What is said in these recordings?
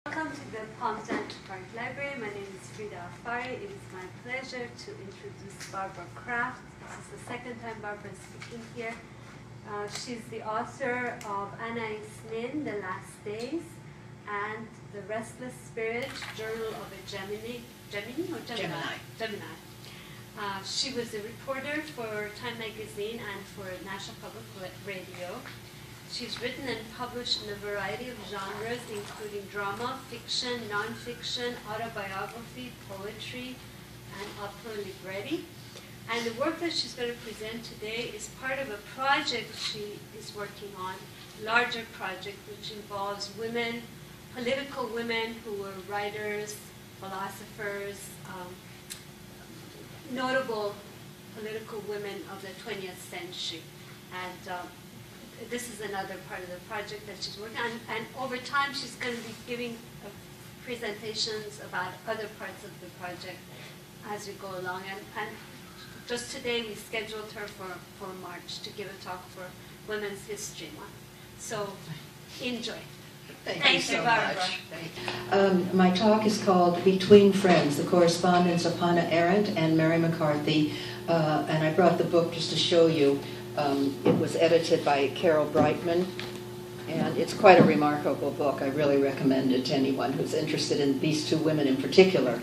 Welcome to the Palms-Rancho Park Library. My name is Frida Afari. It is my pleasure to introduce Barbara Kraft. This is the second time Barbara is speaking here. She's the author of Anna Isnin, The Last Days, and The Restless Spirit, Journal of a Gemini. She was a reporter for Time Magazine and for National Public Radio. She's written and published in a variety of genres, including drama, fiction, nonfiction, autobiography, poetry, and opera libretti. And the work that she's going to present today is part of a project she is working on, a larger project which involves women, political women who were writers, philosophers, notable political women of the 20th century. And this is another part of the project that she's working on. And over time, she's going to be giving presentations about other parts of the project as we go along. And just today, we scheduled her for March to give a talk for Women's History Month. So enjoy. Thank you so much. My talk is called Between Friends, the Correspondence of Hannah Arendt and Mary McCarthy. And I brought the book just to show you. It was edited by Carol Brightman, and it's quite a remarkable book. I really recommend it to anyone who's interested in these two women in particular.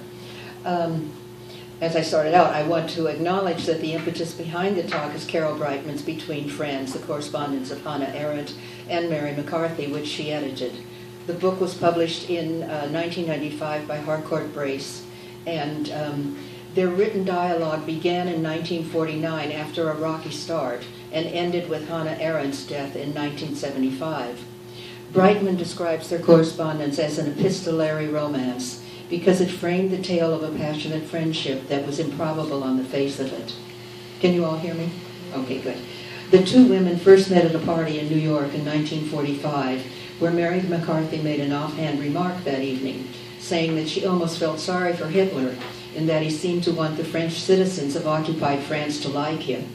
As I started out, I want to acknowledge that the impetus behind the talk is Carol Brightman's Between Friends, the Correspondence of Hannah Arendt and Mary McCarthy, which she edited. The book was published in 1995 by Harcourt Brace, and their written dialogue began in 1949 after a rocky start and ended with Hannah Arendt's death in 1975. Brightman describes their correspondence as an epistolary romance because it framed the tale of a passionate friendship that was improbable on the face of it. Can you all hear me? Okay, good. The two women first met at a party in New York in 1945, where Mary McCarthy made an offhand remark that evening, saying that she almost felt sorry for Hitler in that he seemed to want the French citizens of occupied France to like him.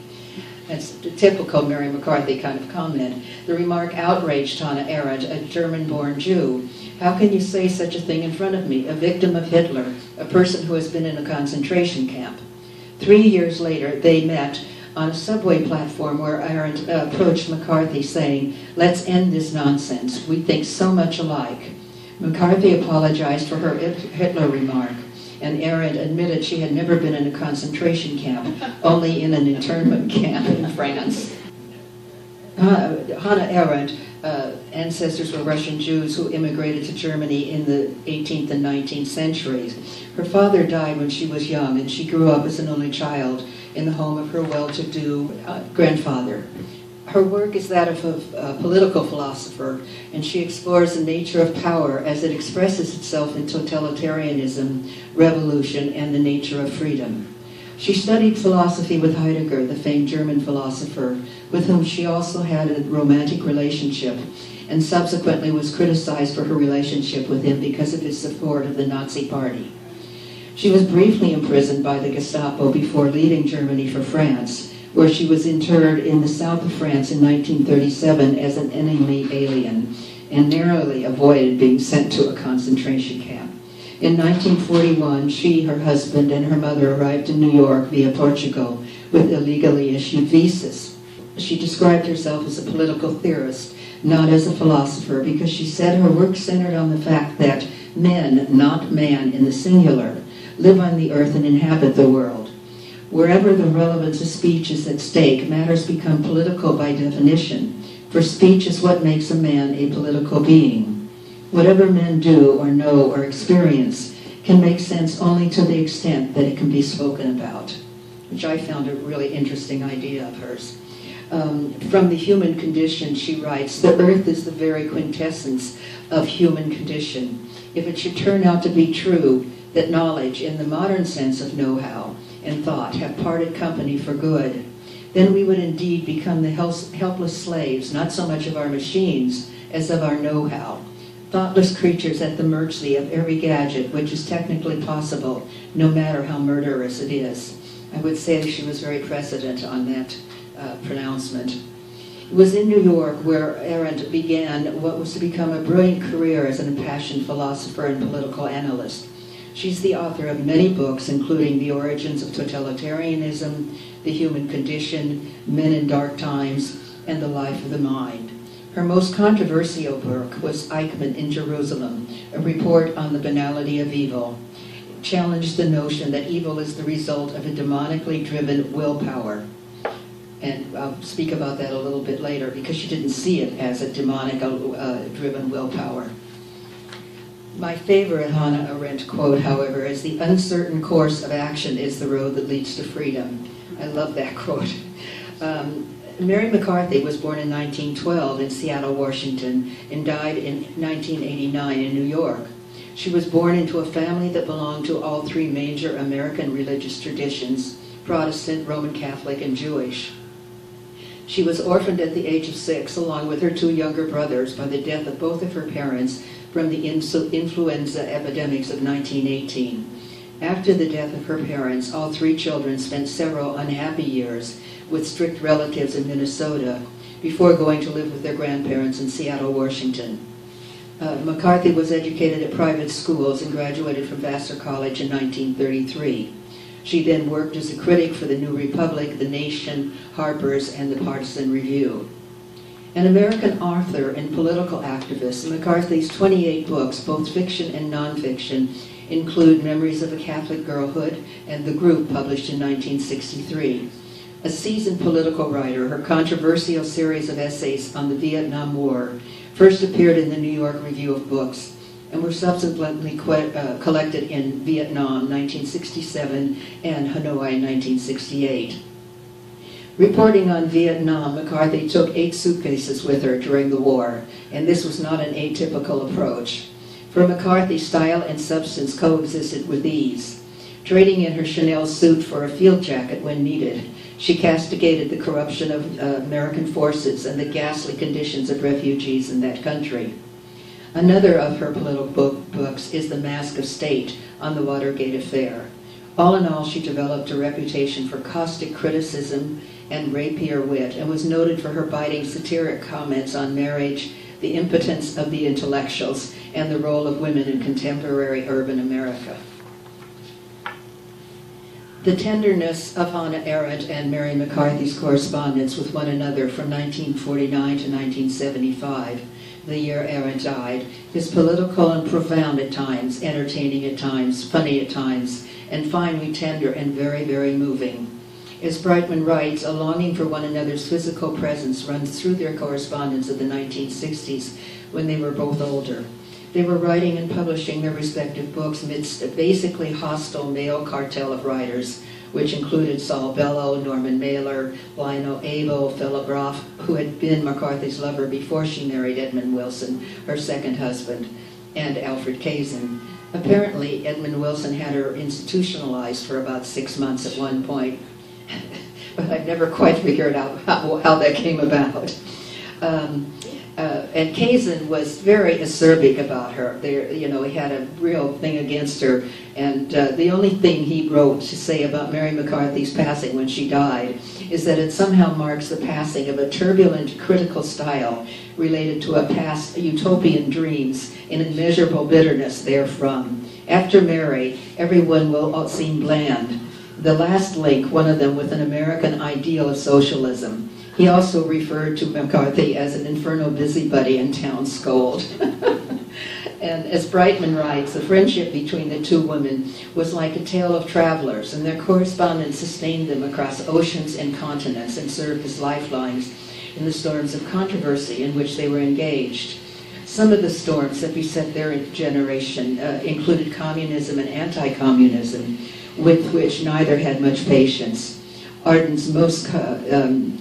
That's a typical Mary McCarthy kind of comment. The remark outraged Hannah Arendt, a German-born Jew. How can you say such a thing in front of me, a victim of Hitler, a person who has been in a concentration camp? 3 years later, they met on a subway platform where Arendt approached McCarthy saying, "Let's end this nonsense. We think so much alike." McCarthy apologized for her Hitler remark, and Arendt admitted she had never been in a concentration camp, only in an internment camp in France. Hannah Arendt, ancestors were Russian Jews who immigrated to Germany in the 18th and 19th centuries. Her father died when she was young, and she grew up as an only child in the home of her well-to-do grandfather. Her work is that of a political philosopher, and she explores the nature of power as it expresses itself in totalitarianism, revolution, and the nature of freedom. She studied philosophy with Heidegger, the famed German philosopher, with whom she also had a romantic relationship, and subsequently was criticized for her relationship with him because of his support of the Nazi Party. She was briefly imprisoned by the Gestapo before leaving Germany for France, where she was interred in the south of France in 1937 as an enemy alien, and narrowly avoided being sent to a concentration camp. In 1941, she, her husband, and her mother arrived in New York via Portugal with illegally issued visas. She described herself as a political theorist, not as a philosopher, because she said her work centered on the fact that men, not man in the singular, live on the earth and inhabit the world. Wherever the relevance of speech is at stake, matters become political by definition, for speech is what makes a man a political being. Whatever men do or know or experience can make sense only to the extent that it can be spoken about, which I found a really interesting idea of hers. From the human condition, she writes, the earth is the very quintessence of human condition. If it should turn out to be true that knowledge, in the modern sense of know-how and thought, have parted company for good, then we would indeed become the helpless slaves, not so much of our machines as of our know-how. Thoughtless creatures at the mercy of every gadget which is technically possible, no matter how murderous it is. I would say she was very precedent on that pronouncement. It was in New York where Arendt began what was to become a brilliant career as an impassioned philosopher and political analyst. She's the author of many books, including The Origins of Totalitarianism, The Human Condition, Men in Dark Times, and The Life of the Mind. Her most controversial work was Eichmann in Jerusalem, a report on the banality of evil. It challenged the notion that evil is the result of a demonically driven willpower. And I'll speak about that a little bit later, because she didn't see it as a demonic-driven willpower. My favorite Hannah Arendt quote, however, is, "The uncertain course of action is the road that leads to freedom." I love that quote. Mary McCarthy was born in 1912 in Seattle, Washington, and died in 1989 in New York. She was born into a family that belonged to all three major American religious traditions: Protestant, Roman Catholic, and Jewish. She was orphaned at the age of 6, along with her 2 younger brothers, by the death of both of her parents from the influenza epidemics of 1918. After the death of her parents, all 3 children spent several unhappy years with strict relatives in Minnesota before going to live with their grandparents in Seattle, Washington. McCarthy was educated at private schools and graduated from Vassar College in 1933. She then worked as a critic for the New Republic, The Nation, Harper's, and the Partisan Review. An American author and political activist, McCarthy's 28 books, both fiction and nonfiction, include Memories of a Catholic Girlhood and The Group, published in 1963. A seasoned political writer, her controversial series of essays on the Vietnam War first appeared in the New York Review of Books and were subsequently collected in Vietnam, 1967, and Hanoi, 1968. Reporting on Vietnam, McCarthy took 8 suitcases with her during the war, and this was not an atypical approach. For McCarthy, style and substance coexisted with ease. Trading in her Chanel suit for a field jacket when needed, she castigated the corruption of American forces and the ghastly conditions of refugees in that country. Another of her political books is The Mask of State, on the Watergate affair. All in all, she developed a reputation for caustic criticism and rapier wit, and was noted for her biting satiric comments on marriage, the impotence of the intellectuals, and the role of women in contemporary urban America. The tenderness of Hannah Arendt and Mary McCarthy's correspondence with one another from 1949 to 1975, the year Arendt died, is political and profound at times, entertaining at times, funny at times, and finally tender and very, very moving. As Brightman writes, a longing for one another's physical presence runs through their correspondence of the 1960s, when they were both older. They were writing and publishing their respective books amidst a basically hostile male cartel of writers, which included Saul Bellow, Norman Mailer, Lionel Abel, Philip Roth, who had been McCarthy's lover before she married Edmund Wilson, her second husband, and Alfred Kazin. Apparently, Edmund Wilson had her institutionalized for about 6 months at one point, but I've never quite figured out how that came about. And Kazin was very acerbic about her. He had a real thing against her. And the only thing he wrote to say about Mary McCarthy's passing when she died is that it somehow marks the passing of a turbulent, critical style related to a past utopian dreams and immeasurable bitterness therefrom. After Mary, everyone will seem bland. The last link, one of them with an American ideal of socialism. He also referred to McCarthy as an infernal busybody and town scold. And as Brightman writes, the friendship between the 2 women was like a tale of travelers, and their correspondence sustained them across oceans and continents and served as lifelines in the storms of controversy in which they were engaged. Some of the storms that beset their generation included communism and anti-communism, with which neither had much patience. Arden's most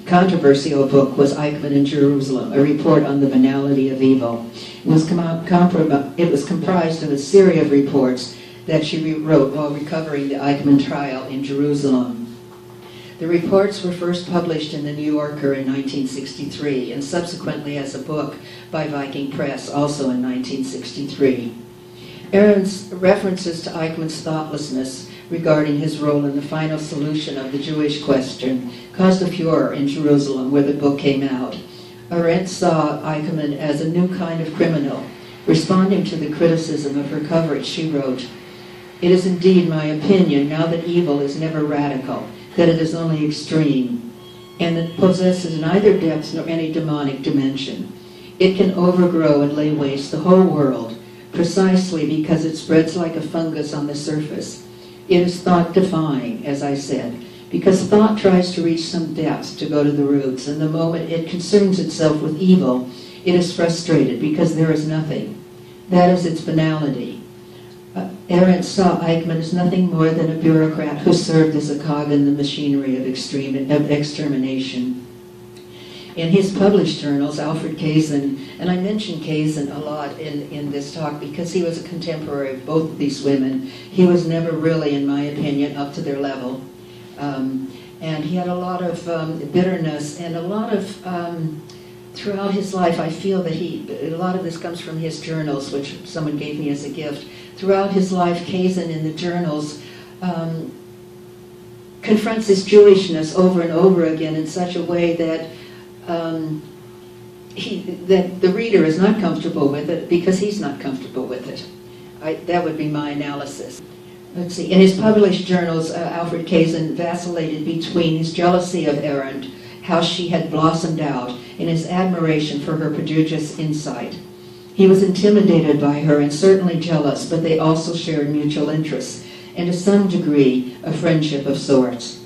controversial book was Eichmann in Jerusalem, a report on the banality of evil. It was comprised of a series of reports that she wrote while recovering the Eichmann trial in Jerusalem. The reports were first published in The New Yorker in 1963, and subsequently as a book by Viking Press, also in 1963. Arendt's references to Eichmann's thoughtlessness regarding his role in the final solution of the Jewish question caused a furor in Jerusalem, where the book came out. Arendt saw Eichmann as a new kind of criminal. Responding to the criticism of her coverage, she wrote, "It is indeed my opinion, now that evil is never radical, that it is only extreme, and that it possesses neither depth nor any demonic dimension. It can overgrow and lay waste the whole world, precisely because it spreads like a fungus on the surface. It is thought-defying, as I said, because thought tries to reach some depth to go to the roots, and the moment it concerns itself with evil, it is frustrated because there is nothing. That is its banality." Arendt saw Eichmann as nothing more than a bureaucrat who served as a cog in the machinery of extermination. In his published journals, Alfred Kazin, and I mention Kazin a lot in this talk because he was a contemporary of both of these women. He was never really, in my opinion, up to their level. And he had a lot of bitterness and a lot of, throughout his life, I feel that a lot of this comes from his journals, which someone gave me as a gift. Throughout his life, Kazin in the journals confronts his Jewishness over and over again in such a way that that the reader is not comfortable with it because he's not comfortable with it. That would be my analysis. Let's see. In his published journals, Alfred Kazin vacillated between his jealousy of Arendt, how she had blossomed out, and his admiration for her prodigious insight. He was intimidated by her and certainly jealous, but they also shared mutual interests, and to some degree, a friendship of sorts.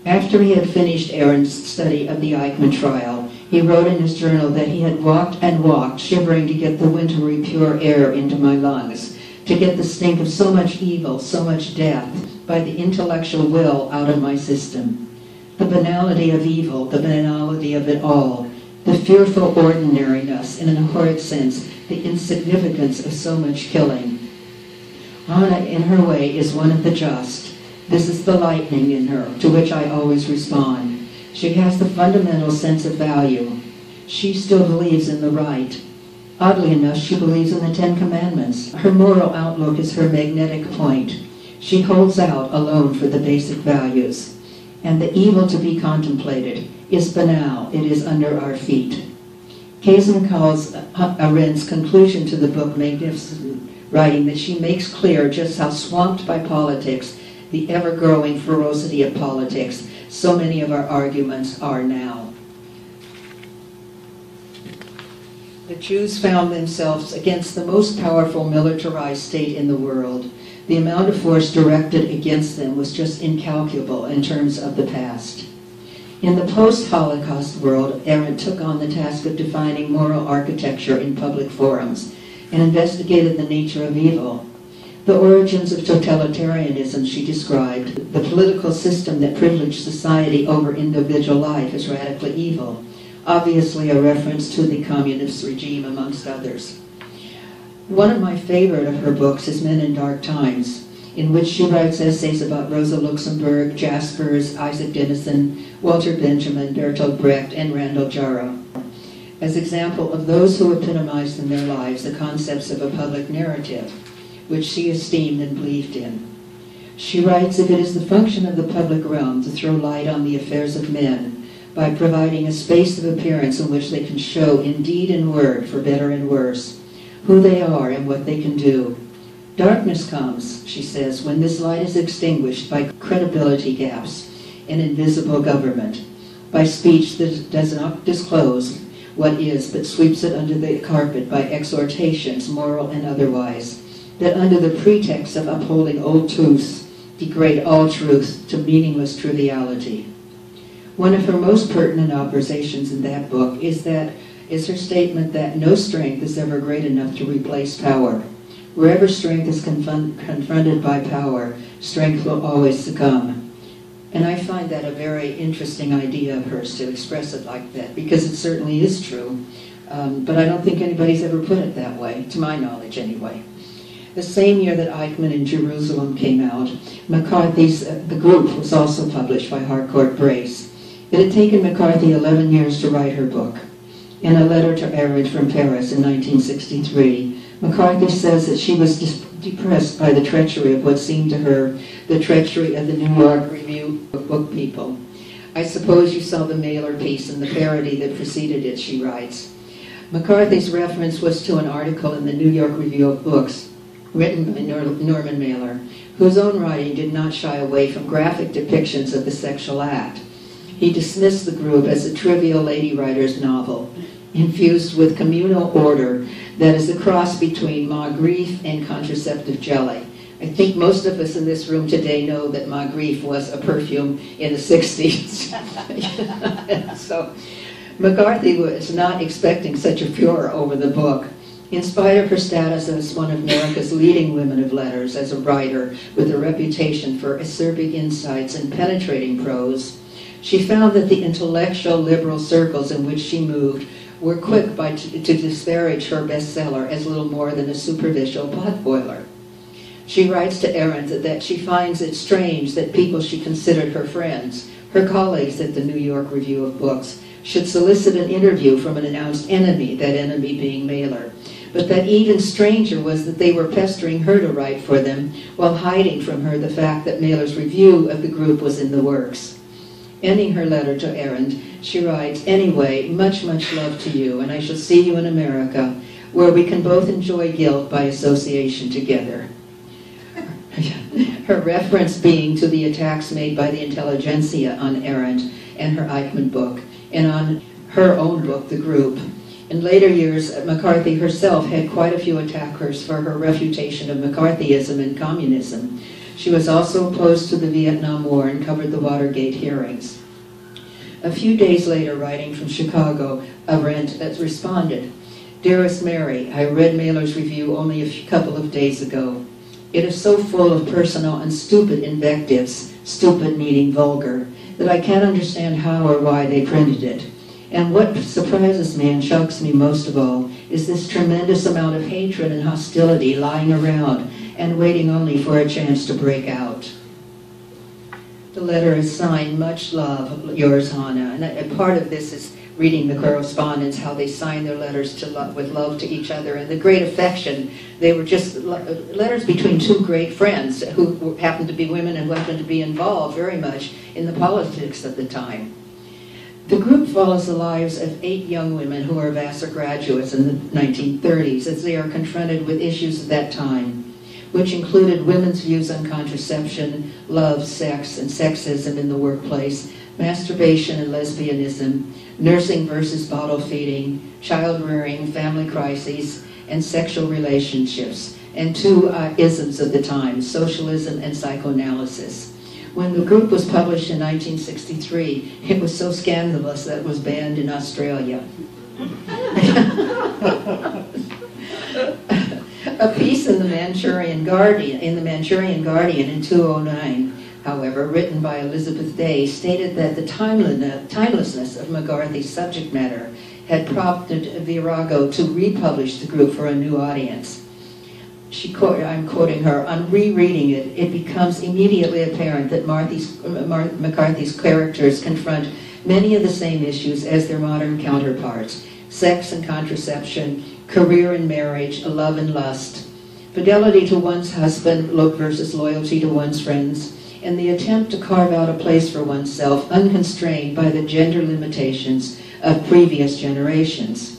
After he had finished Arendt's study of the Eichmann trial, he wrote in his journal that he had walked and walked, shivering to get the wintry pure air into my lungs, to get the stink of so much evil, so much death, by the intellectual will out of my system. The banality of evil, the banality of it all, the fearful ordinariness, in a horrid sense, the insignificance of so much killing. Hannah, in her way, is one of the just. This is the lightning in her, to which I always respond. She has the fundamental sense of value. She still believes in the right. Oddly enough, she believes in the Ten Commandments. Her moral outlook is her magnetic point. She holds out alone for the basic values. And the evil to be contemplated is banal. It is under our feet. Kazin calls Arendt's conclusion to the book magnificent, writing that she makes clear just how swamped by politics, the ever-growing ferocity of politics, so many of our arguments are now. The Jews found themselves against the most powerful militarized state in the world. The amount of force directed against them was just incalculable in terms of the past. In the post-Holocaust world, Arendt took on the task of defining moral architecture in public forums and investigated the nature of evil. The origins of totalitarianism she described, the political system that privileged society over individual life, as radically evil, obviously a reference to the communist regime amongst others. One of my favorite of her books is Men in Dark Times, in which she writes essays about Rosa Luxemburg, Jaspers, Isaac Denison, Walter Benjamin, Bertolt Brecht, and Randall Jarrah, as example of those who epitomized in their lives the concepts of a public narrative, which she esteemed and believed in. She writes, "If it is the function of the public realm to throw light on the affairs of men by providing a space of appearance in which they can show in deed and word, for better and worse, who they are and what they can do, darkness comes," she says, "when this light is extinguished by credibility gaps and invisible government, by speech that does not disclose what is but sweeps it under the carpet by exhortations, moral and otherwise, that under the pretext of upholding old truths degrade all truth to meaningless triviality." One of her most pertinent observations in that book is her statement that no strength is ever great enough to replace power. Wherever strength is confronted by power, strength will always succumb. And I find that a very interesting idea of hers to express it like that, because it certainly is true. But I don't think anybody's ever put it that way, to my knowledge anyway. The same year that Eichmann in Jerusalem came out, McCarthy's The Group was also published by Harcourt Brace. It had taken McCarthy 11 years to write her book. In a letter to Arendt from Paris in 1963, McCarthy says that she was depressed by the treachery of what seemed to her the treachery of the New York Review of Book people. I suppose you saw the mailer piece and the parody that preceded it, she writes. McCarthy's reference was to an article in the New York Review of Books, written by Norman Mailer, whose own writing did not shy away from graphic depictions of the sexual act. He dismissed the group as a trivial lady writer's novel, infused with communal order that is a cross between Ma Grief and contraceptive jelly. I think most of us in this room today know that Ma Grief was a perfume in the 60s. So McCarthy was not expecting such a furor over the book. In spite of her status as one of America's leading women of letters, as a writer with a reputation for acerbic insights and penetrating prose, she found that the intellectual liberal circles in which she moved were quick to disparage her bestseller as little more than a superficial potboiler. She writes to Arendt that she finds it strange that people she considered her friends, her colleagues at the New York Review of Books, should solicit an interview from an announced enemy, that enemy being Mailer. But that even stranger was that they were pestering her to write for them while hiding from her the fact that Mailer's review of the group was in the works. Ending her letter to Arendt, she writes, "Anyway, much, much love to you, and I shall see you in America, where we can both enjoy guilt by association together." Her reference being to the attacks made by the intelligentsia on Arendt and her Eichmann book, and on her own book, The Group. In later years, McCarthy herself had quite a few attackers for her refutation of McCarthyism and communism. She was also opposed to the Vietnam War and covered the Watergate hearings. A few days later, writing from Chicago, Arendt responded, "Dearest Mary, I read Mailer's review only a couple of days ago. It is so full of personal and stupid invectives, stupid meaning vulgar, that I can't understand how or why they printed it. And what surprises me and shocks me most of all is this tremendous amount of hatred and hostility lying around and waiting only for a chance to break out." The letter is signed, "Much love, yours, Hannah." And part of this is reading the correspondence, how they signed their letters with love to each other and the great affection. They were just letters between two great friends who happened to be women and who happened to be involved very much in the politics of the time. The group follows the lives of 8 young women who are Vassar graduates in the 1930s as they are confronted with issues of that time, which included women's views on contraception, love, sex, and sexism in the workplace, masturbation and lesbianism, nursing versus bottle feeding, child rearing, family crises, and sexual relationships, and 2 isms of the time, socialism and psychoanalysis. When the group was published in 1963, it was so scandalous that it was banned in Australia. A piece in the Manchurian Guardian in 2009, however, written by Elizabeth Day, stated that the timelessness of McCarthy's subject matter had prompted Virago to republish the group for a new audience. I'm quoting her, "On rereading it, it becomes immediately apparent that McCarthy's characters confront many of the same issues as their modern counterparts: sex and contraception, career and marriage, love and lust, fidelity to one's husband versus loyalty to one's friends, and the attempt to carve out a place for oneself unconstrained by the gender limitations of previous generations."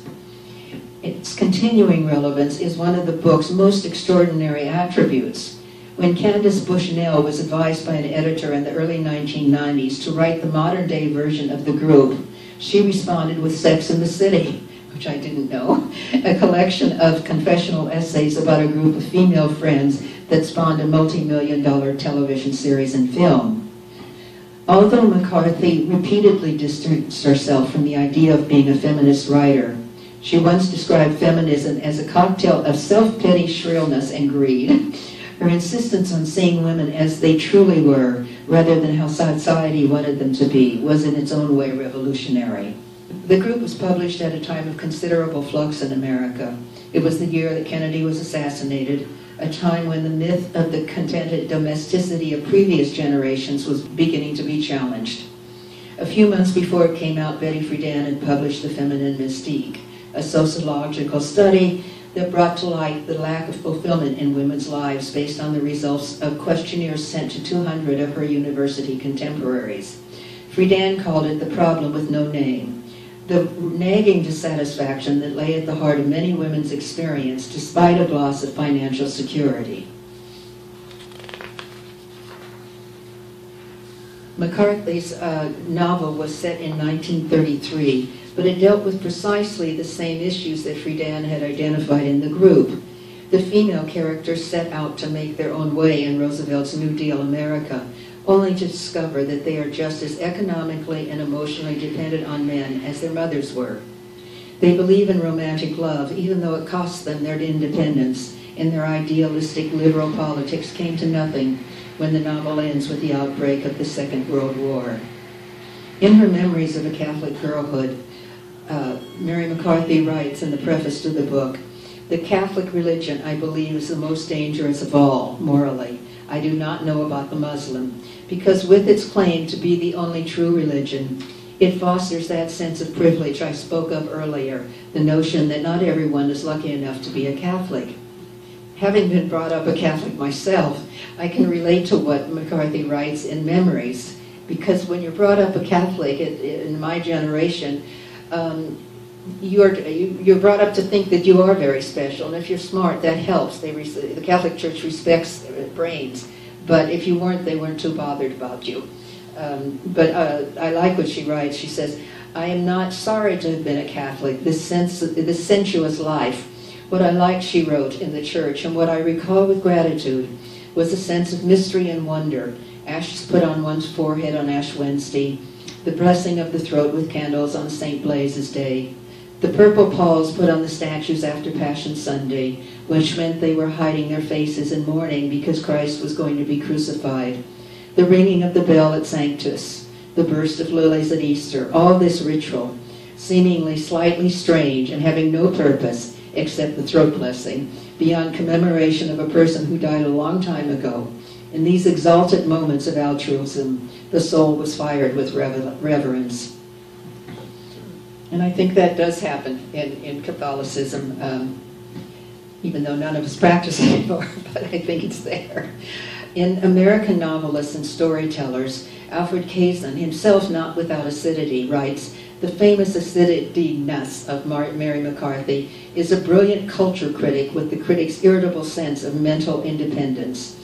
Its continuing relevance is one of the book's most extraordinary attributes. When Candace Bushnell was advised by an editor in the early 1990s to write the modern-day version of the group, she responded with Sex in the City, which I didn't know, a collection of confessional essays about a group of female friends that spawned a multi-million-dollar television series and film. Although McCarthy repeatedly distanced herself from the idea of being a feminist writer, she once described feminism as a cocktail of self-pity, shrillness, and greed. Her insistence on seeing women as they truly were, rather than how society wanted them to be, was in its own way revolutionary. The group was published at a time of considerable flux in America. It was the year that Kennedy was assassinated, a time when the myth of the contented domesticity of previous generations was beginning to be challenged. A few months before it came out, Betty Friedan had published The Feminine Mystique, a sociological study that brought to light the lack of fulfillment in women's lives based on the results of questionnaires sent to 200 of her university contemporaries. Friedan called it the problem with no name, the nagging dissatisfaction that lay at the heart of many women's experience despite a gloss of financial security. McCarthy's novel was set in 1933, but it dealt with precisely the same issues that Friedan had identified in the group. The female characters set out to make their own way in Roosevelt's New Deal America, only to discover that they are just as economically and emotionally dependent on men as their mothers were. They believe in romantic love, even though it costs them their independence, and their idealistic liberal politics came to nothing when the novel ends with the outbreak of the Second World War. In her Memories of a Catholic Girlhood, Mary McCarthy writes in the preface to the book, "The Catholic religion, I believe, is the most dangerous of all, morally. I do not know about the Muslim, because with its claim to be the only true religion, it fosters that sense of privilege I spoke of earlier, the notion that not everyone is lucky enough to be a Catholic." Having been brought up a Catholic myself, I can relate to what McCarthy writes in Memories, because when you're brought up a Catholic in my generation, you're brought up to think that you are very special, and if you're smart, that helps. The Catholic Church respects brains, but if you weren't, they weren't too bothered about you. But I like what she writes. She says, "I am not sorry to have been a Catholic, this sensuous life. What I liked," she wrote, "in the church, and what I recall with gratitude, was a sense of mystery and wonder, ashes put on one's forehead on Ash Wednesday, the blessing of the throat with candles on St. Blaise's Day, the purple palls put on the statues after Passion Sunday, which meant they were hiding their faces in mourning because Christ was going to be crucified, the ringing of the bell at Sanctus, the burst of lilies at Easter, all this ritual, seemingly slightly strange and having no purpose except the throat blessing, beyond commemoration of a person who died a long time ago. In these exalted moments of altruism, the soul was fired with reverence." And I think that does happen in Catholicism, even though none of us practice anymore, but I think it's there. In American Novelists and Storytellers, Alfred Kazin, himself not without acidity, writes, "The famous acidity-ness of Mary McCarthy is a brilliant culture critic with the critic's irritable sense of mental independence.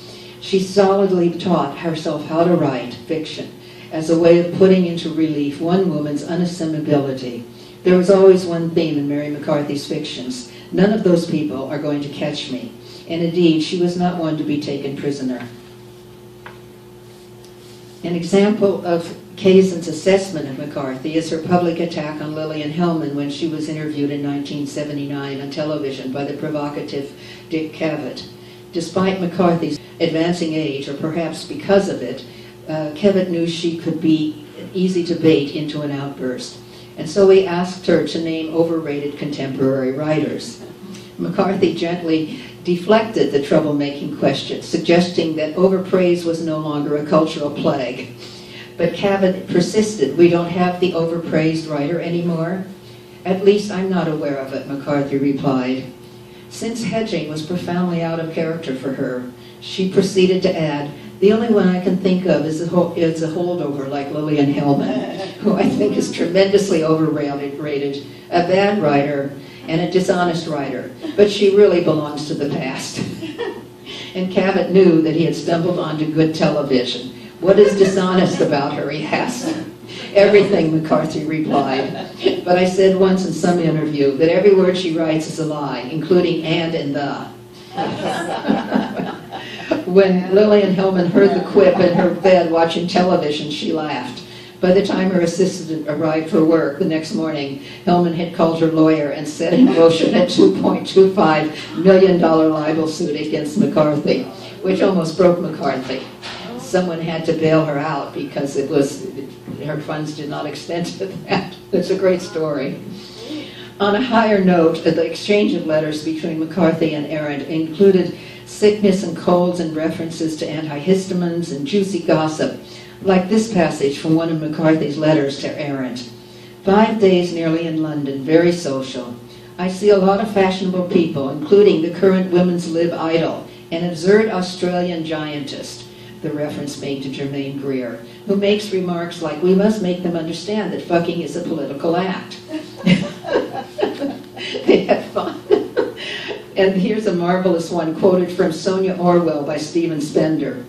She solidly taught herself how to write fiction as a way of putting into relief one woman's unassimilability. There was always one theme in Mary McCarthy's fictions. None of those people are going to catch me. And indeed, she was not one to be taken prisoner." An example of Kazin's assessment of McCarthy is her public attack on Lillian Hellman when she was interviewed in 1979 on television by the provocative Dick Cavett. Despite McCarthy's advancing age, or perhaps because of it, Cavett knew she could be easy to bait into an outburst, and so he asked her to name overrated contemporary writers. McCarthy gently deflected the troublemaking question, suggesting that overpraise was no longer a cultural plague. But Cavett persisted, "We don't have the overpraised writer anymore?" "At least I'm not aware of it," McCarthy replied. Since hedging was profoundly out of character for her, she proceeded to add, "The only one I can think of is a holdover like Lillian Hellman, who I think is tremendously overrated, a bad writer and a dishonest writer, but she really belongs to the past." And Cavett knew that he had stumbled onto good television. "What is dishonest about her?" he asked. "Everything," McCarthy replied. "But I said once in some interview that every word she writes is a lie, including and the." When Lillian Hellman heard the quip in her bed watching television, she laughed. By the time her assistant arrived for work the next morning, Hellman had called her lawyer and set in motion a $2.25 million libel suit against McCarthy, which almost broke McCarthy. Someone had to bail her out because her funds did not extend to that. It's a great story. On a higher note, the exchange of letters between McCarthy and Arendt included sickness and colds and references to antihistamines and juicy gossip, like this passage from one of McCarthy's letters to Arendt. 5 days nearly in London, very social. I see a lot of fashionable people, including the current Women's Lib idol, an absurd Australian giantess. the reference made to Germaine Greer, who makes remarks like, we must make them understand that fucking is a political act. They had fun. And here's a marvelous one quoted from Sonia Orwell by Stephen Spender,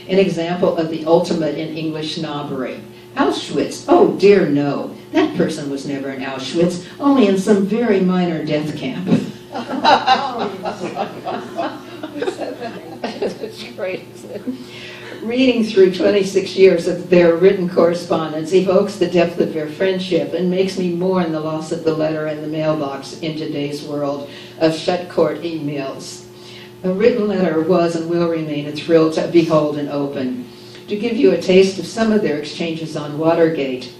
an example of the ultimate in English snobbery. Auschwitz, oh dear no, that person was never in Auschwitz, only in some very minor death camp. That's great, isn't it? Reading through 26 years of their written correspondence evokes the depth of their friendship and makes me mourn the loss of the letter and the mailbox in today's world of shut-court emails. A written letter was and will remain a thrill to behold and open. To give you a taste of some of their exchanges on Watergate,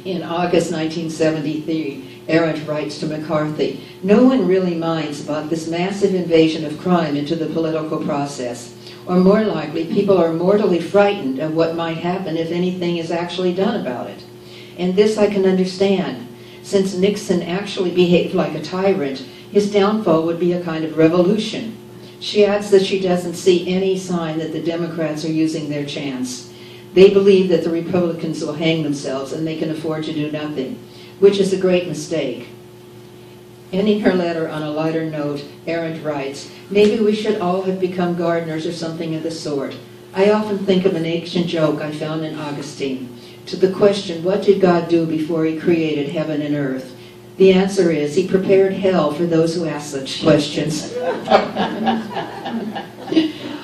in August 1973, Arendt writes to McCarthy, "No one really minds about this massive invasion of crime into the political process. Or more likely, people are mortally frightened of what might happen if anything is actually done about it. And this I can understand. Since Nixon actually behaved like a tyrant, his downfall would be a kind of revolution." She adds that she doesn't see any sign that the Democrats are using their chance. They believe that the Republicans will hang themselves and they can afford to do nothing, which is a great mistake. Ending her letter on a lighter note, Arendt writes, "Maybe we should all have become gardeners or something of the sort. I often think of an ancient joke I found in Augustine. To the question, what did God do before he created heaven and earth? The answer is, he prepared hell for those who ask such questions."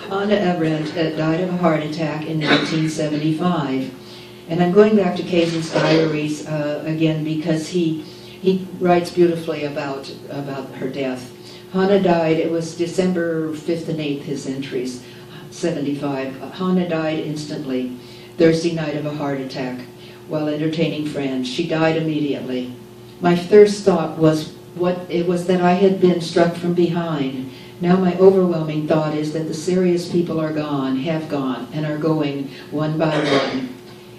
Hannah Arendt died of a heart attack in 1975. And I'm going back to Kaysen's diaries again because he writes beautifully about her death. Hannah died, it was December 5th and 8th, his entries, 75. Hannah died instantly, Thursday night of a heart attack, while entertaining friends. She died immediately. My first thought was that I had been struck from behind. Now my overwhelming thought is that the serious people are gone, have gone, and are going one by one.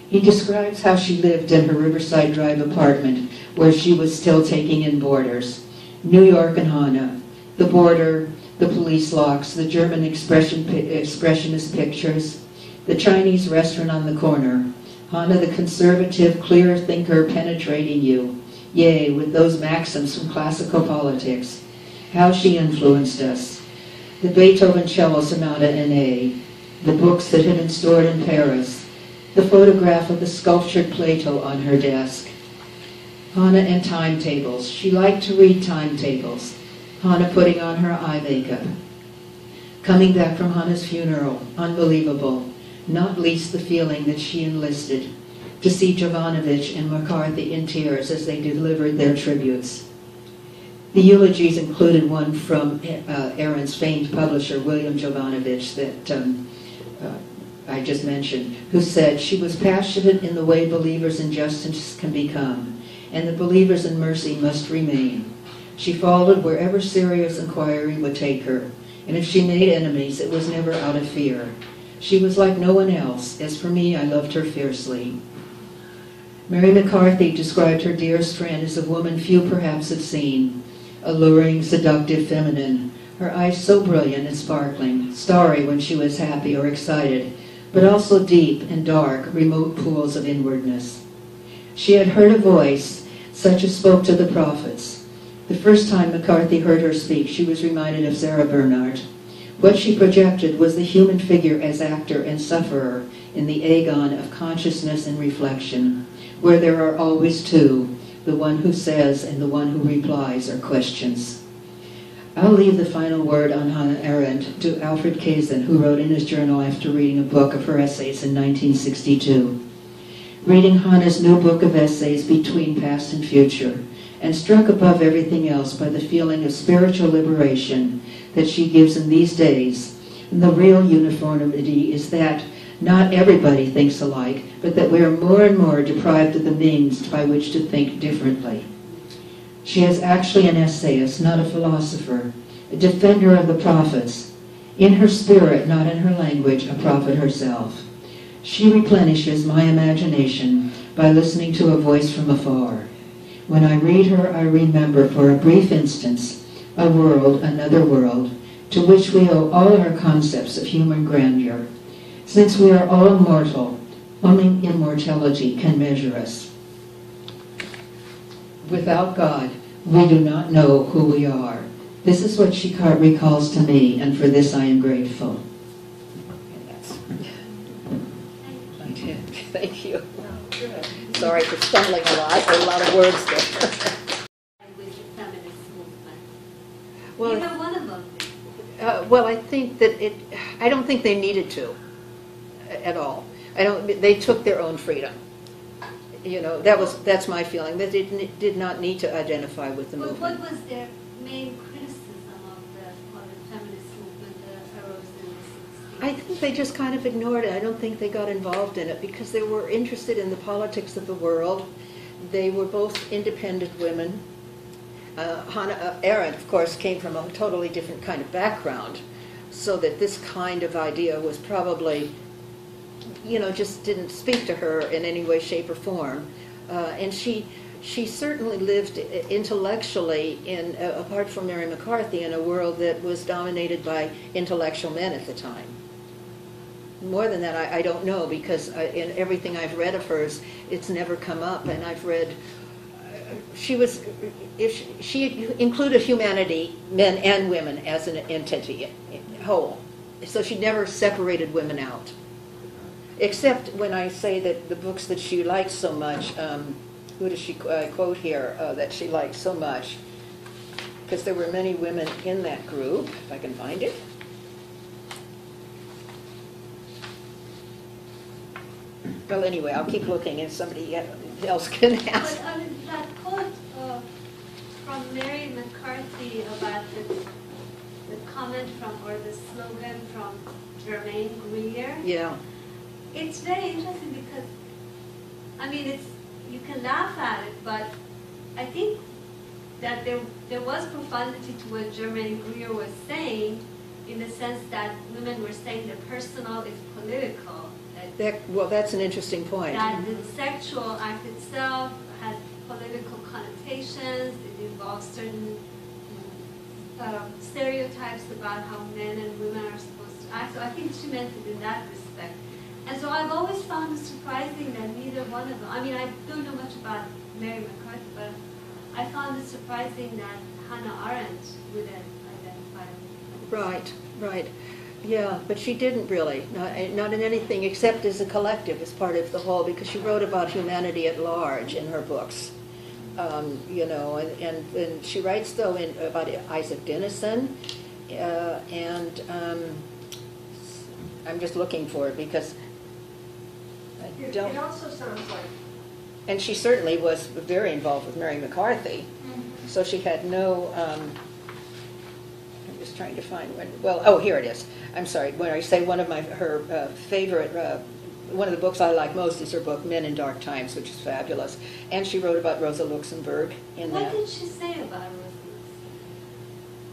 He describes how she lived in her Riverside Drive apartment, where she was still taking in boarders. New York and Hannah, the border, the police locks, the German expressionist pictures, the Chinese restaurant on the corner. Hannah, the conservative, clear thinker penetrating you. Yea, with those maxims from classical politics. How she influenced us. The Beethoven Cello Sonata in A, the books that had been stored in Paris, the photograph of the sculptured Plato on her desk. Hannah and timetables. She liked to read timetables. Hannah putting on her eye makeup. Coming back from Hannah's funeral. Unbelievable. Not least the feeling that she enlisted. To see Jovanovich and McCarthy in tears as they delivered their tributes. The eulogies included one from Arendt's famed publisher, William Jovanovich, that I just mentioned, who said, "She was passionate in the way believers in justice can become, and the believers in mercy must remain. She followed wherever serious inquiry would take her, and if she made enemies, it was never out of fear. She was like no one else. As for me, I loved her fiercely." Mary McCarthy described her dearest friend as a woman few perhaps have seen, alluring, seductive, feminine, her eyes so brilliant and sparkling, starry when she was happy or excited, but also deep and dark, remote pools of inwardness. She had heard a voice, such as spoke to the prophets. The first time McCarthy heard her speak, she was reminded of Sarah Bernhardt. What she projected was the human figure as actor and sufferer in the agon of consciousness and reflection, where there are always two, the one who says and the one who replies are questions. I'll leave the final word on Hannah Arendt to Alfred Kaysen, who wrote in his journal after reading a book of her essays in 1962. Reading Hannah's new book of essays, Between Past and Future, and struck above everything else by the feeling of spiritual liberation that she gives in these days, and the real uniformity is that not everybody thinks alike, but that we are more and more deprived of the means by which to think differently. She is actually an essayist, not a philosopher, a defender of the prophets, in her spirit, not in her language, a prophet herself. She replenishes my imagination by listening to a voice from afar. When I read her, I remember for a brief instance a world, another world, to which we owe all our concepts of human grandeur. Since we are all mortal, only immortality can measure us. Without God, we do not know who we are. This is what she recalls to me, and for this I am grateful. Thank you. Sorry for stumbling a lot. There are a lot of words there. With the feminist movement. Well, Either one of them. well, I think that I don't think they needed to at all. They took their own freedom. You know, that's my feeling. That they did not need to identify with the But movement. what was their main criticism of the feminist movement that arose in the 60s? I think they just kind of ignored it. I don't think they got involved in it because they were interested in the politics of the world. They were both independent women. Hannah Arendt, of course, came from a totally different kind of background, so that this kind of idea was probably, you know, just didn't speak to her in any way, shape, or form. And she certainly lived intellectually apart from Mary McCarthy, in a world that was dominated by intellectual men at the time. More than that, I don't know, because in everything I've read of hers, it's never come up. And I've read, she included humanity, men and women, as an entity, whole. So she never separated women out. Except when I say that the books that she liked so much, who does she quote here that she liked so much? Because there were many women in that group, if I can find it. Well, anyway, I'll keep looking and somebody else can ask. But that quote from Mary McCarthy about the comment from, or the slogan from Germaine Greer, Yeah. it's very interesting because, I mean, you can laugh at it, but I think that there was profundity to what Germaine Greer was saying, in the sense that women were saying the personal is political. Well, that's an interesting point. That the sexual act itself had political connotations. It involves certain stereotypes about how men and women are supposed to act. So I think she meant it in that respect. And so I've always found it surprising that neither one of them, I mean, I don't know much about Mary McCarthy, but I found it surprising that Hannah Arendt would identify with. Right, right. Yeah, but she didn't really, not in anything except as a collective, as part of the whole, because she wrote about humanity at large in her books. You know, and she writes, though, about Isaac Dinesen, and I'm just looking for it because I don't... It also sounds like... And she certainly was very involved with Mary McCarthy, so she had no... I'm just trying to find when... Well, oh, here it is. I'm sorry. When I say one of her favorite... one of the books I like most is her book, Men in Dark Times, which is fabulous. And she wrote about Rosa Luxemburg in that. What did she say about Rosa?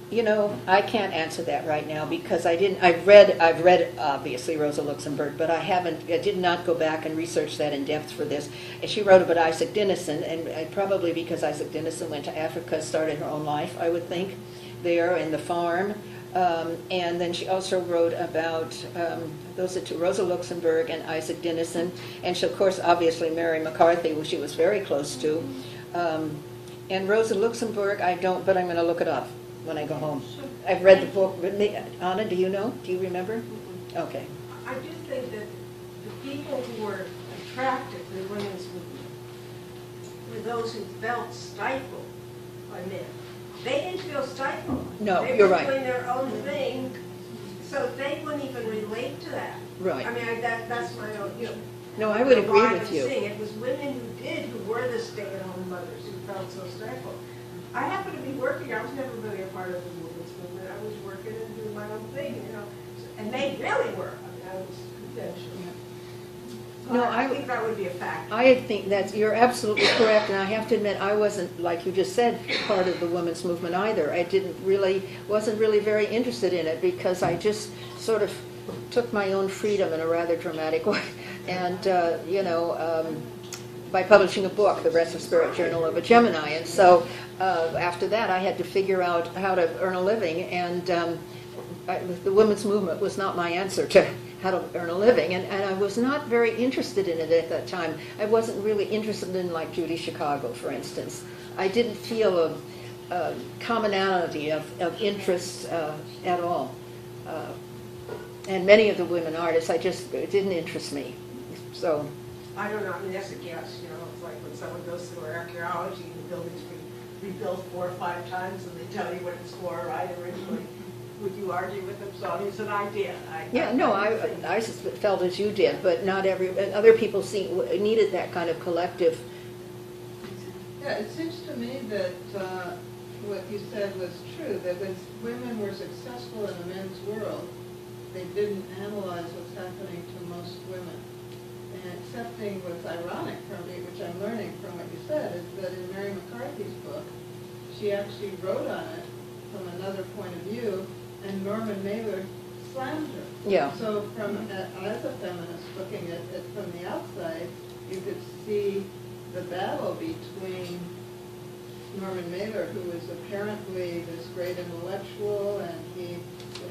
You know, I can't answer that right now because I didn't. I've read obviously Rosa Luxemburg, but I did not go back and research that in depth for this. And she wrote about Isaac Dinesen, and probably because Isaac Dinesen went to Africa, started her own life, I would think, there in the farm. And then she also wrote about those are two, Rosa Luxemburg and Isaac Dinesen, and she, of course, obviously Mary McCarthy, who she was very close to. And Rosa Luxemburg, I don't, but I'm going to look it up when I go home. Sure. I've read the book. Anna, do you know? Do you remember? Okay. I do think that the people who were attracted to the women's movement were those who felt stifled by men. They didn't feel stifled. No, they you're were right. doing their own thing, so they wouldn't even relate to that. Right. I mean, that's my own, you know. No, I would agree line with of you. seeing. It was women who were the stay-at-home mothers who felt so stifled. I happened to be working. I was never really a part of the women's movement. I was working and doing my own thing, you know. And they really were. I mean, I was conventional. So No, I think that would be a factor. I think you're absolutely correct, and I have to admit I wasn't, like you just said, part of the women's movement either. I wasn't really very interested in it because I just sort of took my own freedom in a rather dramatic way, and you know, by publishing a book, The Restless Spirit Journal of a Gemini, and so after that I had to figure out how to earn a living, and the women's movement was not my answer to how to earn a living, and I was not very interested in it at that time. I wasn't really interested in, like, Judy Chicago, for instance. I didn't feel a commonality of interests at all. And many of the women artists, it didn't interest me. So I don't know, I mean, that's a guess, you know, it's like when someone goes through archaeology and the building's been rebuilt 4 or 5 times and they tell you what it's for, right, originally. Would you argue with them? So it's an idea. I felt as you did, but not other people needed that kind of collective. Yeah, it seems to me that what you said was true, that when women were successful in the men's world, they didn't analyze what's happening to most women. And accepting what's ironic from me, which I'm learning from what you said, is that in Mary McCarthy's book, she actually wrote on it from another point of view, and Norman Mailer slammed her. Yeah. So as a feminist looking at it from the outside, you could see the battle between Norman Mailer, who was apparently this great intellectual, and he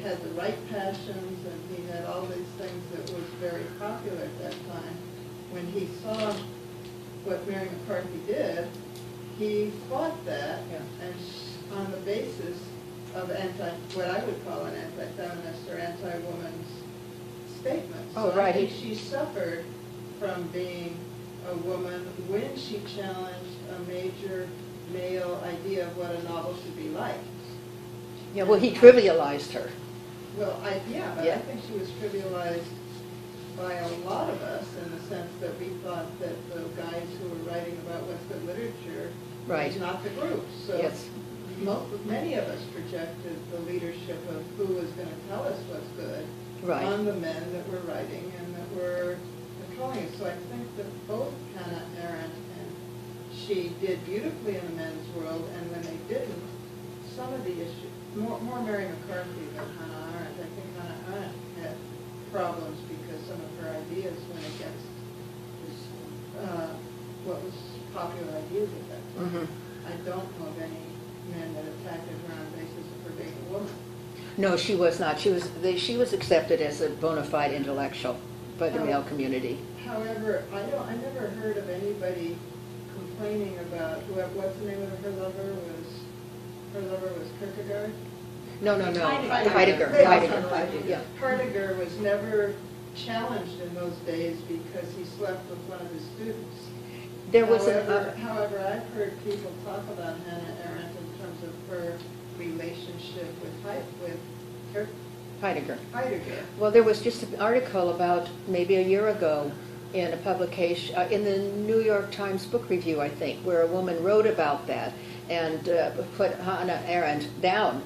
had the right passions, and he had all these things that was very popular at that time. When he saw what Mary McCarthy did, he fought that, and on the basis of what I would call an anti-feminist or anti-woman's statement. Oh, so right. I think she suffered from being a woman when she challenged a major male idea of what a novel should be like. Yeah, well, he trivialized her. Well, I think she was trivialized by a lot of us in the sense that we thought that the guys who were writing about what's good literature was not the group. So yes. Many of us projected the leadership of who was going to tell us what's good on the men that were writing and that were controlling it. So I think that both Hannah Arendt and she did beautifully in the men's world, and when they didn't, some of the issues, more Mary McCarthy than Hannah Arendt. I think Hannah Arendt had problems because some of her ideas went against what was popular ideas at that time. Mm-hmm. I don't know of any men that attacked her on the basis of her being a woman. No, she was not. She was accepted as a bona fide intellectual by the male community. However, I never heard of anybody complaining about what's the name of her lover was. Her lover was Kierkegaard. No. Heidegger. Yeah. Heidegger was never challenged in those days because he slept with one of his students. However, I've heard people talk about Hannah Arendt in terms of her relationship with Heidegger. Well, there was just an article about maybe a year ago in a publication, in the New York Times Book Review, I think, where a woman wrote about that and put Hannah Arendt down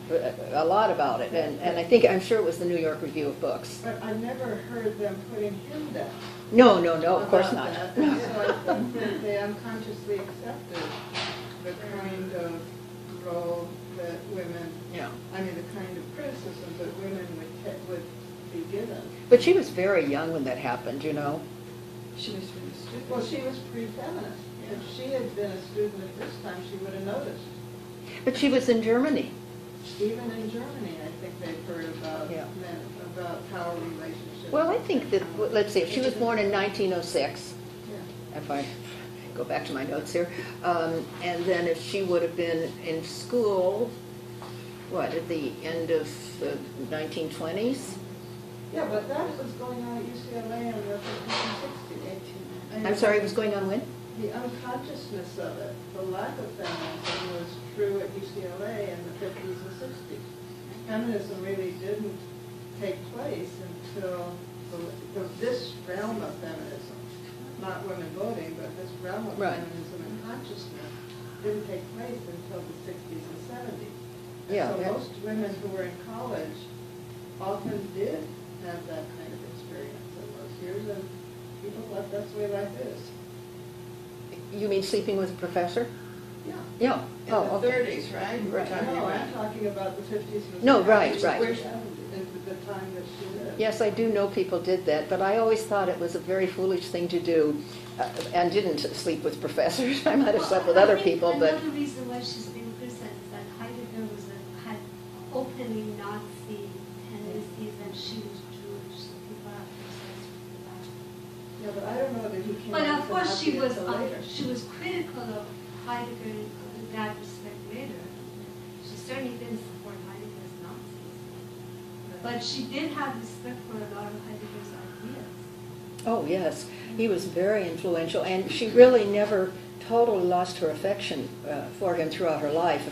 a lot about it. And I'm sure it was the New York Review of Books. But I never heard them putting him down. No, of course not. So I think that they unconsciously accepted the kind of role that women, the kind of criticism that women would be given. But she was very young when that happened, you know. She was Well, she was pre-feminist. If she had been a student at this time, she would have noticed. But she was in Germany. Even in Germany, I think they've heard about men, about power relationships. Well, I think that, let's see, if she was born in 1906, if I go back to my notes here, and then if she would have been in school, at the end of the 1920s? Yeah, but that was going on at UCLA in the 50s and 60s. I'm sorry, it was going on when? The unconsciousness of it, the lack of feminism was true at UCLA in the 50s and 60s. Feminism really didn't take place until this realm of feminism, not women voting, but this realm of feminism and consciousness didn't take place until the 60s and 70s. So most women who were in college often did have that kind of experience in those years, and people thought that's the way life is. You mean sleeping with a professor? Yeah. In the 30s, right? No, I'm talking about the 50s and 60s. No, right. The time that she lived. Yes, I do know people did that, but I always thought it was a very foolish thing to do, and didn't sleep with professors. I might have slept with other people, but... Another reason why she's being criticized is that Heidegger had openly Nazi Yeah, but I don't know that he came But of to course, Nazi she was until later. critical of Heidegger in that respect later. She certainly didn't support Heidegger's Nazis, but she did have respect for a lot of Heidegger's ideas. Oh, yes. He was very influential, and she really never totally lost her affection for him throughout her life.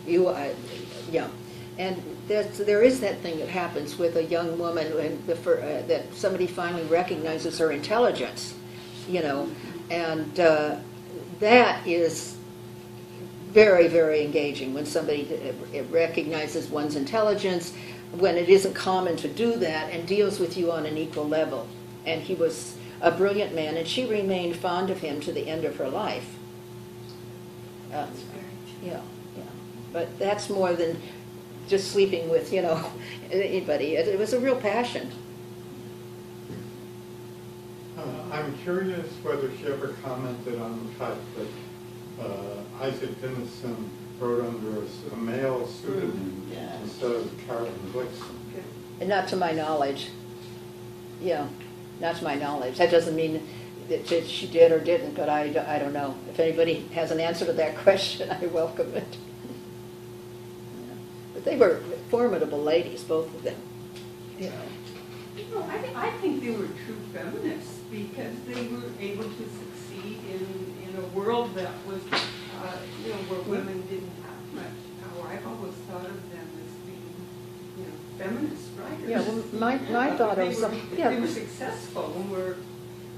Yeah. And there is that thing that happens with a young woman when that somebody finally recognizes her intelligence, you know, and that is very, very engaging when somebody recognizes one's intelligence, when it isn't common to do that, and deals with you on an equal level. And he was a brilliant man, and she remained fond of him to the end of her life. Yeah, yeah. But that's more than just sleeping with, you know, anybody. It was a real passion. I'm curious whether she ever commented on the fact that Isaac Dinesen wrote under a male pseudonym instead of Carol Brightman. And not to my knowledge. Yeah, not to my knowledge. That doesn't mean that she did or didn't, but I don't know. If anybody has an answer to that question, I welcome it. But they were formidable ladies, both of them. You know. No, I think they were true feminists because they were able to succeed in a world that was, where women didn't have much power. I've always thought of them as being, feminist writers. Yeah, well, my thought was, they were successful where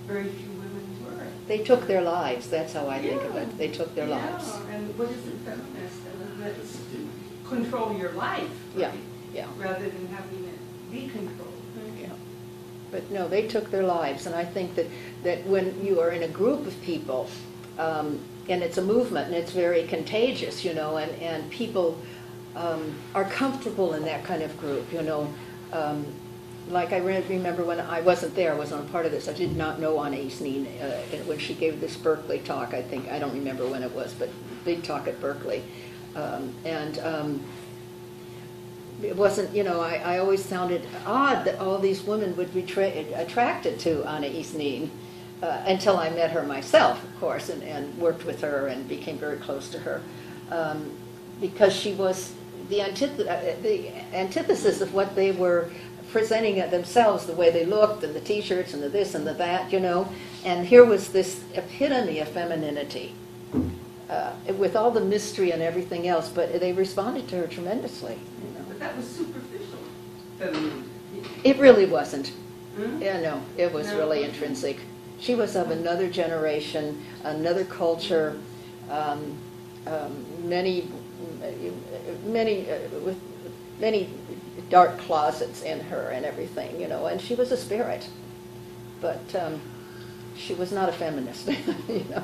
very few women were. They took their lives. That's how I think of it. They took their lives. Yeah, and what is a feminist? That's control your life, right? Yeah. Rather than having it be controlled. Yeah. But no, they took their lives, and I think that when you are in a group of people, and it's a movement, and it's very contagious, you know, and people are comfortable in that kind of group, you know. Like I remember when I wasn't there, I wasn't a part of this, I did not know Hannah Arendt when she gave this Berkeley talk, I don't remember when it was, but big talk at Berkeley. It wasn't, I always found it odd that all these women would be attracted to Hannah Arendt until I met her myself, of course, and worked with her and became very close to her, because she was the antithesis of what they were presenting themselves, the way they looked, and the T-shirts, and the this and the that, you know. And here was this epitome of femininity, with all the mystery and everything else, but they responded to her tremendously. You know. But that was superficial femininity. It really wasn't. Hmm? Yeah, no, it was really intrinsic. She was of another generation, another culture, with many dark closets in her and everything, you know, and she was a spirit, but she was not a feminist, you know.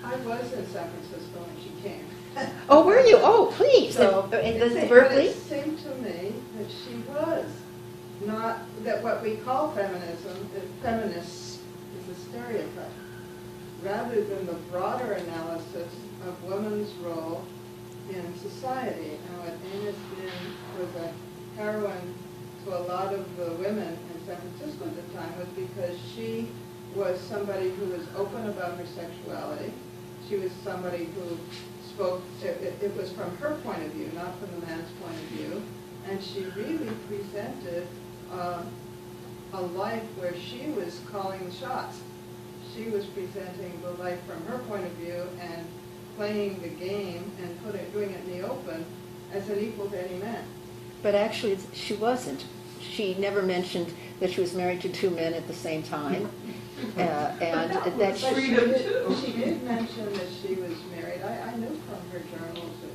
I was in San Francisco when she came. Oh, were you? Oh, please. So, in Berkeley? Berkeley? It seemed to me that she was not, that what we call feminists is a stereotype, rather than the broader analysis of women's role in society. Now, Arendt was a heroine to a lot of the women in San Francisco at the time was because she was somebody who was open about her sexuality. She was somebody who spoke, it was from her point of view, not from the man's point of view. And she really presented a life where she was calling the shots. She was presenting the life from her point of view and playing the game and doing it in the open as an equal to any man. But actually, she wasn't. She never mentioned that she was married to two men at the same time. And that she did mention that she was married. I knew from her journals that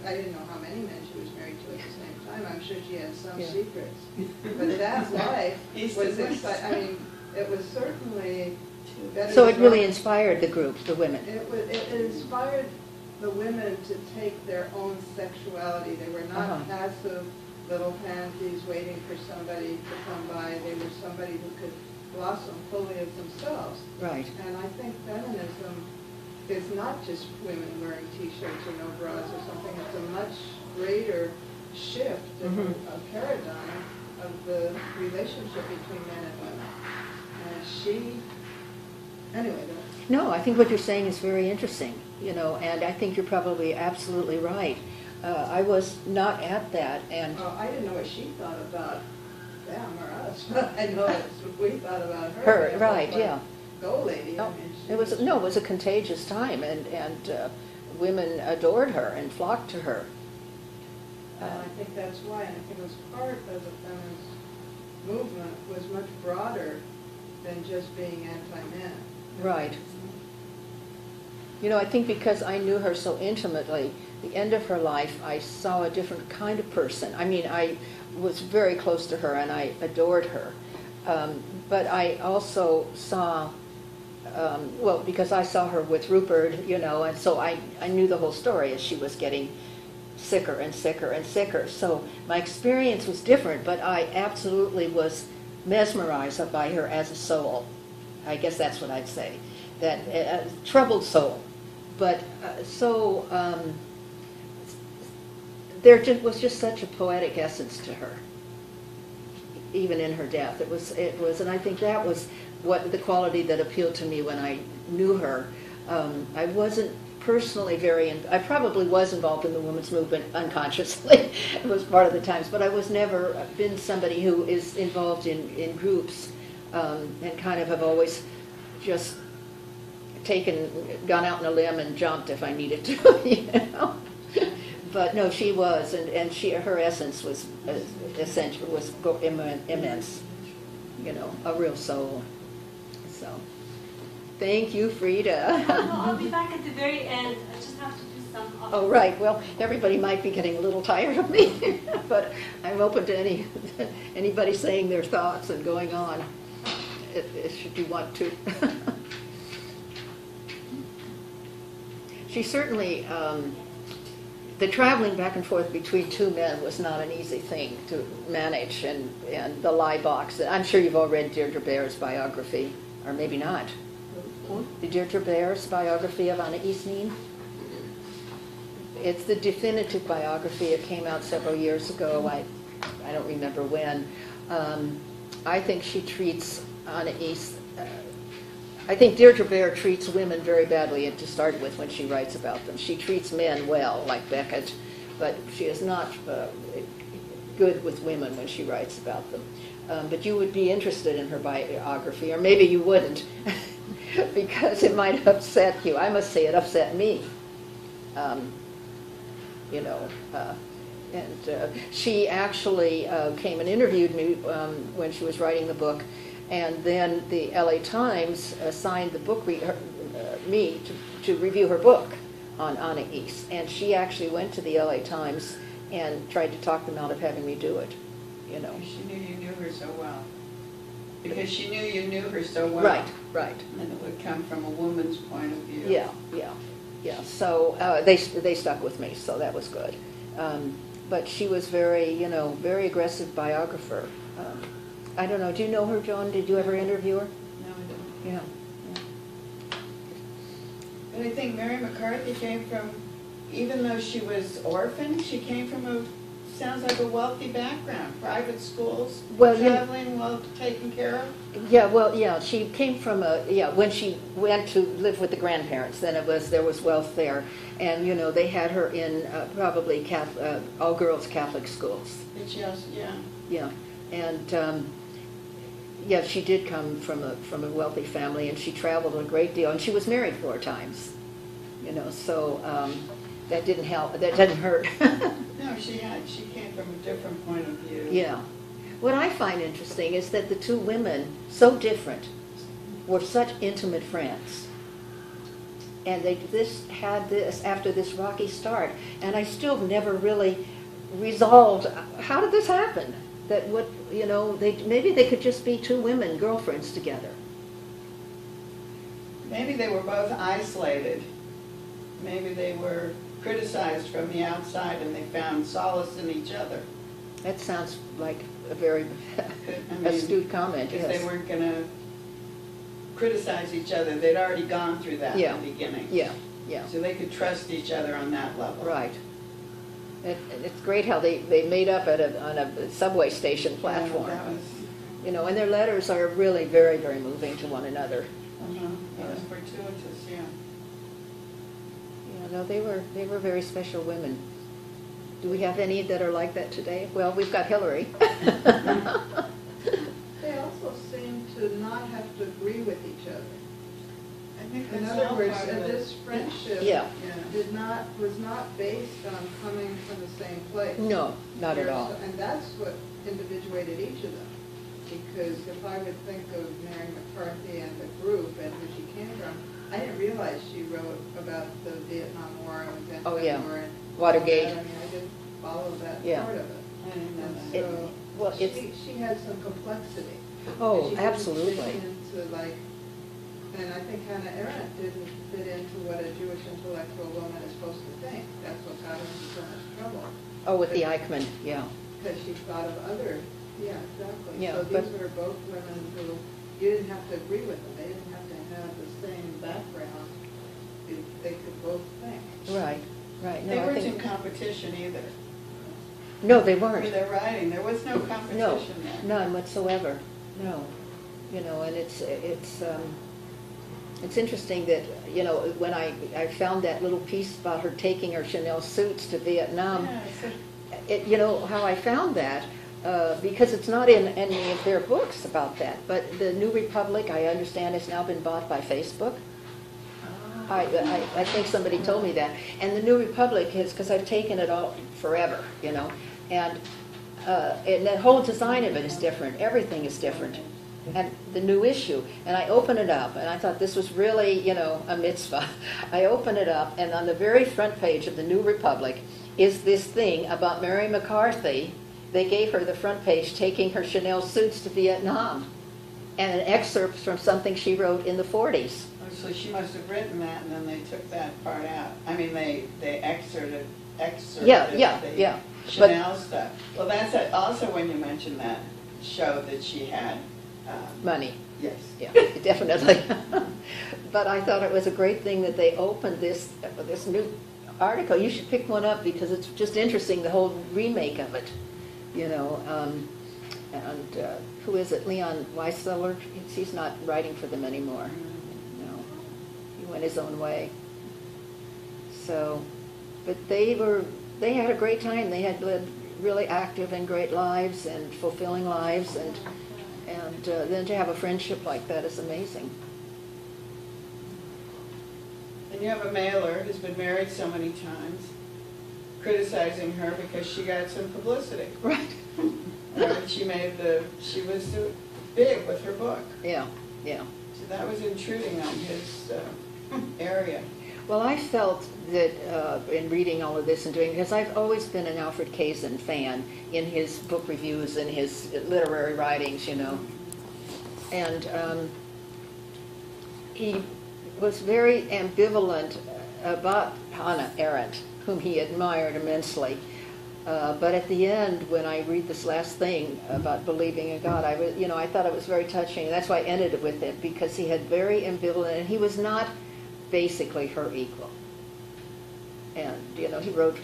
I didn't know how many men she was married to at the same time. I'm sure she had some secrets. But that life was exciting. I mean, it was certainly... So it really inspired the group, the women. It inspired the women to take their own sexuality. They were not passive little pansies waiting for somebody to come by. They were somebody who could blossom fully as themselves. Right. And I think feminism is not just women wearing T-shirts or no bras or something. It's a much greater shift of paradigm of the relationship between men and women. Anyway, No, I think what you're saying is very interesting, and I think you're probably absolutely right. I was not at that, and I didn't know what she thought about them or us, but I know what we thought about her. her, right, yeah. Go lady. I No, mean, it was a contagious time, and women adored her and flocked to her. And I think that's why, and I think it was part of the feminist movement was much broader than just being anti-men. Right. I think because I knew her so intimately, the end of her life, I saw a different kind of person. I mean, I was very close to her and I adored her. But I also saw, because I saw her with Rupert, and so I knew the whole story as she was getting sicker and sicker and sicker. So my experience was different, but I absolutely was mesmerized by her as a soul. I guess that's what I'd say. That troubled soul. But there was just such a poetic essence to her, even in her death. It was, and I think that was what the quality that appealed to me when I knew her. I wasn't personally I probably was involved in the women's movement unconsciously. It was part of the times, but I was never been somebody who is involved in groups, and kind of have always just gone out on a limb and jumped if I needed to, But no, she was, and her essence was essential, was immense, a real soul. So, thank you, Frida. I'll be back at the very end. I just have to do some. Oh, right. Well, everybody might be getting a little tired of me, but I'm open to anybody saying their thoughts and going on, should you want to. She certainly, the traveling back and forth between two men was not an easy thing to manage, and the lie box. I'm sure you've all read Deirdre Baer's biography, or maybe not. Deirdre Baer's biography of Anna Isnin. It's the definitive biography. It came out several years ago. I don't remember when. I think she treats Anna Isnin. I think Deirdre Baer treats women very badly to start with when she writes about them. She treats men well, like Beckett, but she is not good with women when she writes about them. But you would be interested in her biography, or maybe you wouldn't, because it might upset you. I must say it upset me. She actually came and interviewed me when she was writing the book. And then the LA Times assigned the book me to review her book on Anna Is. And she actually went to the LA Times and tried to talk them out of having me do it. She knew you knew her so well. Because she knew you knew her so well. Right. And it would come from a woman's point of view. Yeah. So they stuck with me, so that was good. But she was very aggressive biographer. I don't know. Do you know her, Joan? Did you ever interview her? No, I don't. Yeah. But I think Mary McCarthy came from, even though she was orphaned, she came from sounds like a wealthy background. Private schools, traveling well taken care of. Yeah, she came from when she went to live with the grandparents, then there was wealth there. And, they had her in probably all-girls Catholic schools. Yeah. And, she did come from a wealthy family, and she traveled a great deal, and she was married 4 times, so that didn't help. That didn't hurt. No, she came from a different point of view. Yeah. What I find interesting is that the two women, so different, were such intimate friends. And they had this after this rocky start, and I still never really resolved how did this happen. That maybe they could just be 2 women, girlfriends together. Maybe they were both isolated. Maybe they were criticized from the outside and they found solace in each other. That sounds like a very astute comment, Because yes. they weren't going to criticize each other. They'd already gone through that in the beginning. Yeah. So they could trust each other on that level. Right. It's great how they made up on a subway station platform. Yeah, that was, You know, and their letters are really very, very moving to one another. it was fortuitous, yeah. Yeah, no, they were very special women. Do we have any that are like that today? Well, we've got Hillary. They also seem to not have to agree with each other. I think In that's other all words, part of it. this friendship Yeah. was not based on coming from the same place. No, not at all. And that's what individuated each of them. Because if I would think of Mary McCarthy and the group and where she came from, I didn't realize she wrote about the Vietnam War and the Oh, yeah. War and Watergate. I mean, I didn't follow that Yeah. part of it. I didn't know And that. so Well, it's- she had some complexity. Oh, And she didn't absolutely. fit into, like, and I think Hannah Arendt didn't fit into what a Jewish intellectual woman is supposed to think. That's what got her into so much trouble. Oh, with the Eichmann, yeah. Because she thought of other, yeah, exactly. Yeah, So but- these were both women who, you didn't have to agree with them. They didn't have to have the same background. They could both think. Right. They No, I weren't in think, competition either. no, they For weren't. their writing, there was no No, competition there. none whatsoever. No. You know, and it's interesting that, you know, when I found that little piece about her taking her Chanel suits to Vietnam, Yeah, so you know how I found that? Because it's not in any of their books about that. But the New Republic, I understand, has now been bought by Facebook. I think somebody told me that. And the New Republic is, because I've taken it all forever, you know, and the whole design of it is different. Everything is different. And the new issue, and I open it up, and I thought this was really, you know, a mitzvah. I open it up, and on the very front page of the New Republic is this thing about Mary McCarthy. They gave her the front page taking her Chanel suits to Vietnam, and an excerpt from something she wrote in the 40s. so she must have written that, and then they took that part out. I mean, they excerpted Yeah. the Chanel stuff. Well, that's it. Also, when you mentioned that, showed that she had Money. yes. Yeah, definitely. But I thought it was a great thing that they opened this new article. You should pick one up because it's just interesting, the whole remake of it. You know, and who is it? Leon Weisseller? He's not writing for them anymore. No, he went his own way. So, but they had a great time. They had led really active and great lives and fulfilling lives, and then to have a friendship like that is amazing. And you have a mailer who's been married so many times, criticizing her because she got some publicity. Right. She was big with her book. Yeah. So that was intruding on his area. Well, I felt that in reading all of this and doing, because I've always been an Alfred Kazin fan in his book reviews and his literary writings, you know. And he was very ambivalent about Hannah Arendt, whom he admired immensely. But at the end, when I read this last thing about believing in God, I thought it was very touching. And that's why I ended it with it, because he had very ambivalent, and he was not basically her equal. And, you know, he wrote,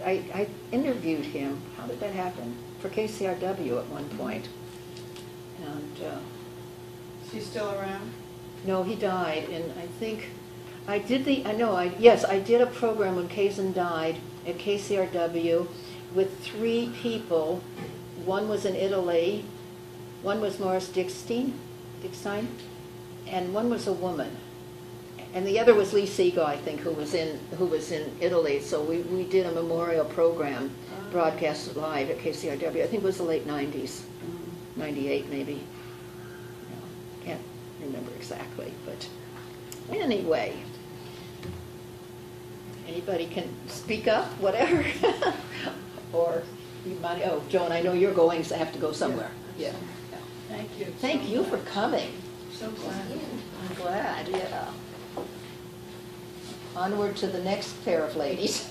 I interviewed him, how did that happen? For KCRW at one point. And, Is he still around? no, he died, and I think, I did a program when Kazin died at KCRW with 3 people. One was in Italy, one was Morris Dickstein, and one was a woman. And the other was Lee Siegel, I think, who was in Italy. So we did a memorial program, broadcast live at KCRW. I think it was the late 90s, 98 maybe. No, can't remember exactly, but anyway. Anybody can speak up, whatever. Or you might, Joan, I know you're going, so I have to go somewhere. Yeah. Thank you. Thank you for coming. So glad. I'm glad, yeah. Onward to the next pair of ladies.